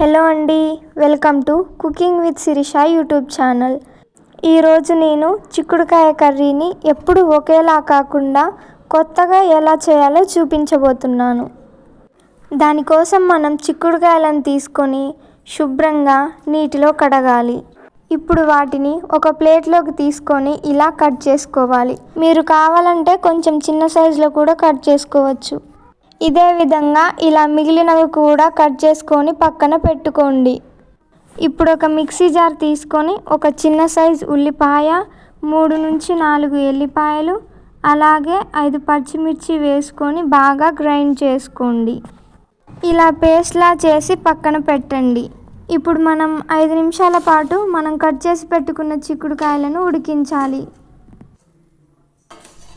Hello అండి, welcome to cooking with Shirisha YouTube channel. ఈరోజు నేను చిక్కుడుకాయ కర్రీని ఎప్పుడు ఒకేలా కాకుండా కొత్తగా ఎలా చేయాలో చూపించబోతున్నాను. దానికోసం మనం చిక్కుడుకాయలను తీసుకొని శుభ్రంగా నీటిలో కడగాలి. ఇప్పుడు వాటిని ఒక ప్లేట్లోకి తీసుకొని ఇలా కట్ చేసుకోవాలి. మీరు కావాలంటే కొంచెం చిన్న సైజులో కూడా కట్ చేసుకోవచ్చు. ఇదే విధంగా ఇలా మిగిలినవి కూడా కట్ చేసుకొని పక్కన పెట్టుకోండి. ఇప్పుడు ఒక మిక్సీ జార్ తీసుకొని ఒక చిన్న సైజు ఉల్లిపాయ, 3 నుంచి 4 ఎల్లిపాయలు, అలాగే 5 పచ్చిమిర్చి వేసుకొని బాగా గ్రైండ్ చేసుకోండి. ఇలా పేస్ట్లా చేసి పక్కన పెట్టండి. ఇప్పుడు మనం 5 నిమిషాల పాటు మనం కట్ చేసి పెట్టుకున్న చిక్కుడుకాయలను ఉడికించాలి.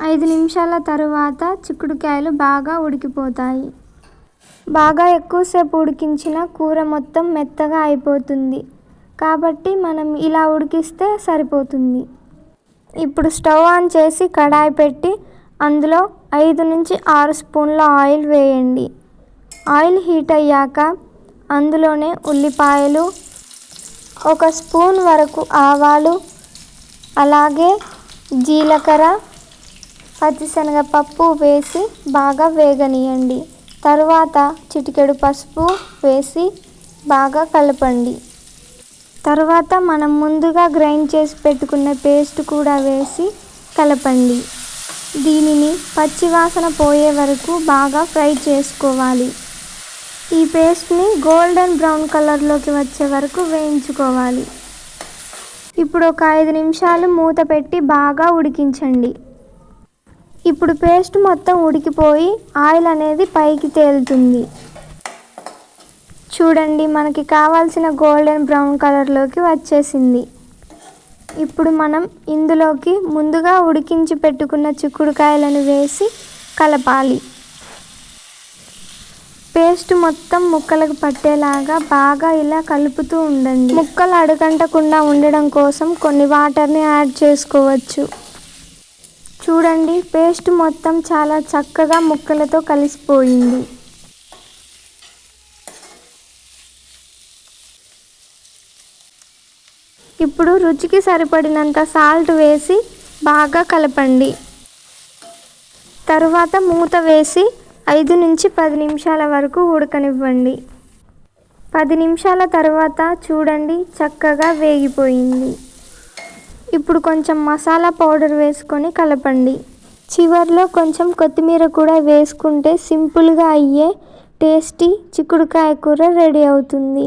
5 నిమిషాల తరువాత చిక్కుడుకాయలు బాగా ఉడికిపోతాయి. బాగా ఎక్కువసేపు ఉడికించిన కూర మొత్తం మెత్తగా అయిపోతుంది. కాబట్టి మనం ఇలా ఉడికిస్తే సరిపోతుంది. ఇప్పుడు స్టవ్ ఆన్ చేసి కడాయి పెట్టి అందులో 5 నుంచి 6 స్పూన్ల ఆయిల్ వేయండి. ఆయిల్ హీట్ అయ్యాక అందులోనే ఉల్లిపాయలు, 1 స్పూన్ వరకు ఆవాలు, అలాగే జీలకర్ర, పచ్చిశనగపప్పు వేసి బాగా వేగనీయండి. తరువాత చిటికెడు పసుపు వేసి బాగా కలపండి. తరువాత మనం ముందుగా గ్రైండ్ చేసి పెట్టుకున్న పేస్ట్ కూడా వేసి కలపండి. దీనిని పచ్చివాసన పోయే వరకు బాగా ఫ్రై చేసుకోవాలి. ఈ పేస్ట్ని గోల్డెన్ బ్రౌన్ కలర్లోకి వచ్చే వరకు వేయించుకోవాలి. ఇప్పుడు ఒక 5 నిమిషాలు మూత పెట్టి బాగా ఉడికించండి. ఇప్పుడు పేస్ట్ మొత్తం ఉడికిపోయి ఆయిల్ అనేది పైకి తేలుతుంది. చూడండి, మనకి కావాల్సిన గోల్డెన్ బ్రౌన్ కలర్లోకి వచ్చేసింది. ఇప్పుడు మనం ఇందులోకి ముందుగా ఉడికించి పెట్టుకున్న చిక్కుడుకాయలను వేసి కలపాలి. పేస్ట్ మొత్తం ముక్కలకు పట్టేలాగా బాగా ఇలా కలుపుతూ ఉండండి. ముక్కలు అడుగంటకుండా ఉండడం కోసం కొన్ని వాటర్ని యాడ్ చేసుకోవచ్చు. చూడండి, పేస్ట్ మొత్తం చాలా చక్కగా ముక్కలతో కలిసిపోయింది. ఇప్పుడు రుచికి సరిపడినంత సాల్ట్ వేసి బాగా కలపండి. తరువాత మూత వేసి 5 నుంచి 10 నిమిషాల వరకు ఉడకనివ్వండి. 10 నిమిషాల తర్వాత చూడండి, చక్కగా వేగిపోయింది. ఇప్పుడు కొంచెం మసాలా పౌడర్ వేసుకొని కలపండి. చివర్లో కొంచెం కొత్తిమీర కూడా వేసుకుంటే సింపుల్గా అయ్యే టేస్టీ చిక్కుడుకాయ కూర రెడీ అవుతుంది.